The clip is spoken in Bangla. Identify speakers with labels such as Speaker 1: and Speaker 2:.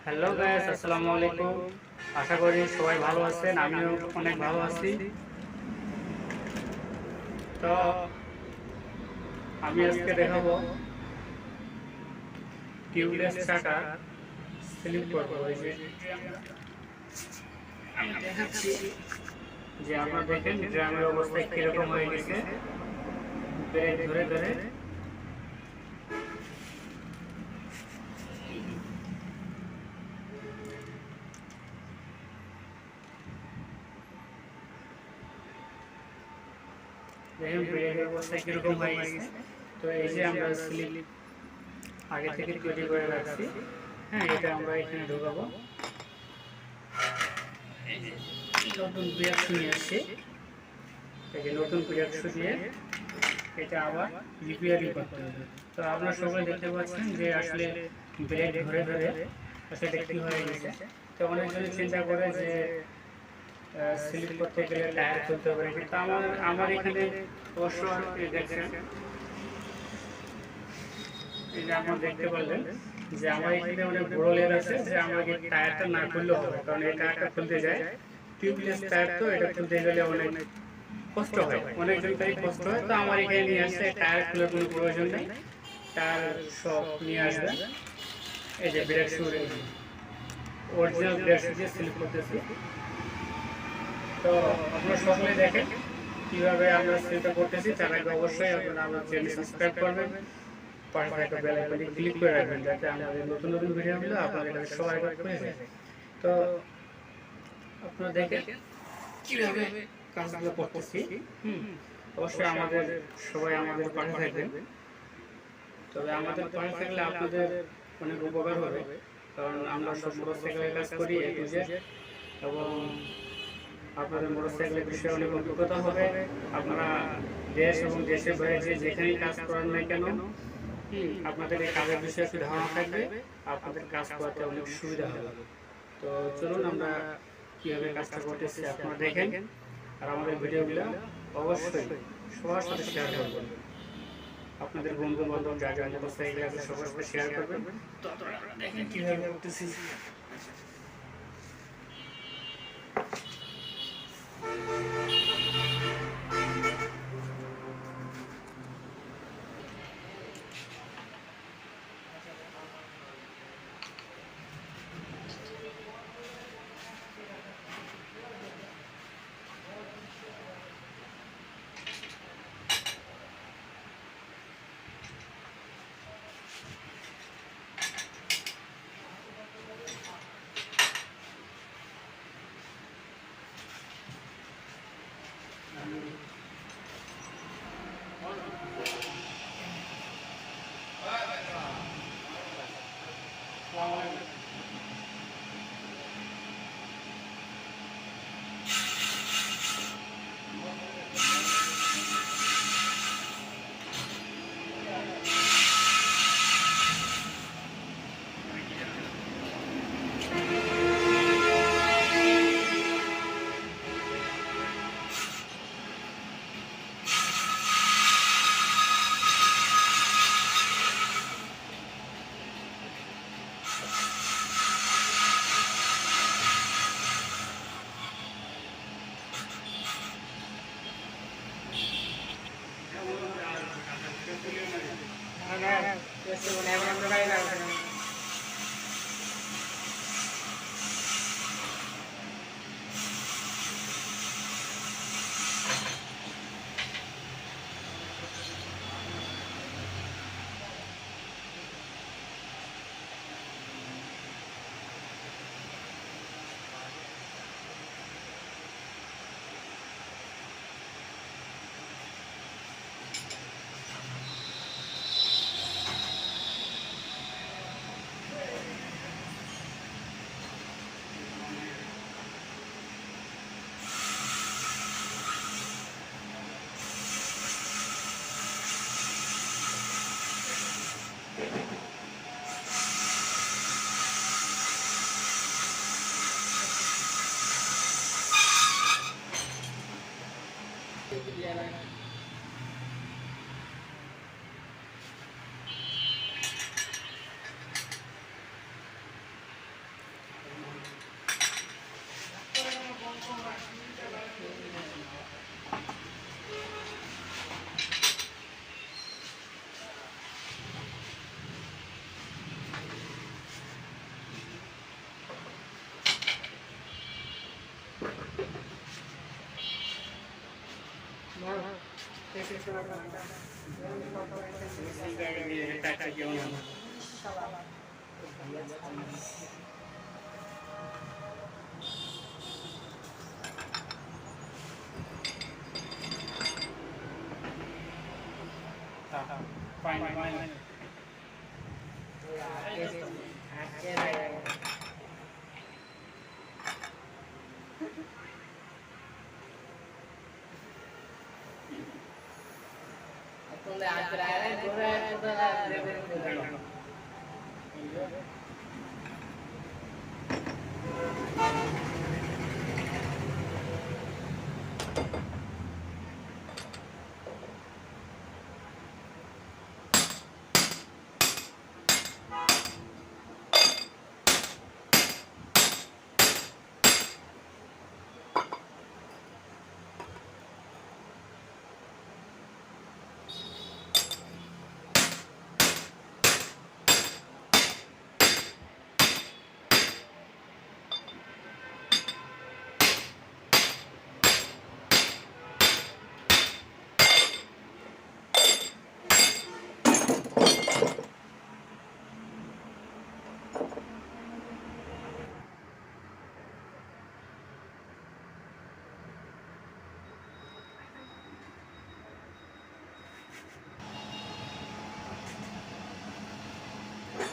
Speaker 1: হ্যালো গাইস, আসসালামু আলাইকুম। আশা করি সবাই ভালো আছেন, আমিও অনেক ভালো আছি। তো আমি আজকে দেখাবো টিউবলেস চাকা স্লিপ করবো। এই যে আমি দেখাচ্ছি যে আপনারা দেখেন ড্রামের অবস্থা কিরকম হয়ে গেছে। ব্রেক ধরে ধরে দেখেন ব্রেকের অবস্থা কিরকম হয়ে গেছে। তো এই যে আমরা স্লিপ আগে থেকে তৈরি করে রাখছি, হ্যাঁ, এটা আমরা এখানে ঢোকাবো। এই যে নতুন ব্রেক নিয়ে আসছি, এই যে নতুন ব্রেক দিয়ে এটা আবার রিপেয়ারিং করতে হবে। তো আপনারা সকলে দেখতে পাচ্ছেন যে আসলে ব্রেক ধরে ধরে আসলে কি হয়ে গেছে। তো অনেকজন চিন্তা করে যে স্লিপ করতে গেলে টায়ার খুলতে পারে, কিন্তু আমার এখানে অবশ্য দেখছেন, এই যে আপনারা দেখতে পারলেন যে আমার এখানে অনেক বড় লেয়ার আছে, যে আমাকে টায়ারটা না খুললে হবে, কারণ এই টায়ারটা খুলতে যায় টিউবলেস টায়ার, তো এটা খুলতে গেলে অনেক কষ্ট হয়, অনেকজন তাই কষ্ট হয়। তো আমার এখানে নিয়ে আসছে, টায়ার খোলার কোনো প্রয়োজন নেই, টায়ার সব নিয়ে আসবেন। এই যে brake shoe, original brake shoe দিয়ে স্লিপ করতেছি। তো আপনারা সকলে দেখেন কীভাবে আমরা স্লিপটা করতেছি। তার আগে অবশ্যই আপনারা আমার চ্যানেল সাবস্ক্রাইব করবেন, পাশে থাকা বেল আইকনটি ক্লিক করে রাখবেন, যাতে আমাদের নতুন নতুন ভিডিওগুলো আপনাদের কাছে সবার আগে পৌঁছে যায়। তো আপনারা দেখেন কীভাবে কাজগুলো করতেছি। অবশ্যই আমাদের সবাই আমাদের পাশে থাকবেন। তবে আমাদের পাশে থাকলে আপনাদের অনেক উপকার হবে, কারণ আমরা সব মোটরসাইকেলের কাজ করি এ টু জেড, এবং আপনাদের মোটরসাইকেলের বিষয়ে অনেক অভিজ্ঞতা হবে। আপনারা দেশ এবং দেশের বাইরে যেখানেই কাজ করেন না কেন, আপনাদের এই কাজের বিষয়ে একটু ধারণা থাকবে, আপনাদের কাজ করাতে অনেক সুবিধা হবে। তো চলুন আমরা কীভাবে কাজটা করতেছি আপনারা দেখেন, আর আমাদের ভিডিওগুলো অবশ্যই সবার সাথে শেয়ার করবেন। আপনাদের বন্ধু বান্ধব যা যা মোটরসাইকেল আছে সবার সাথে শেয়ার করবেন। তো আপনারা দেখেন কীভাবে করতেছি। Fine.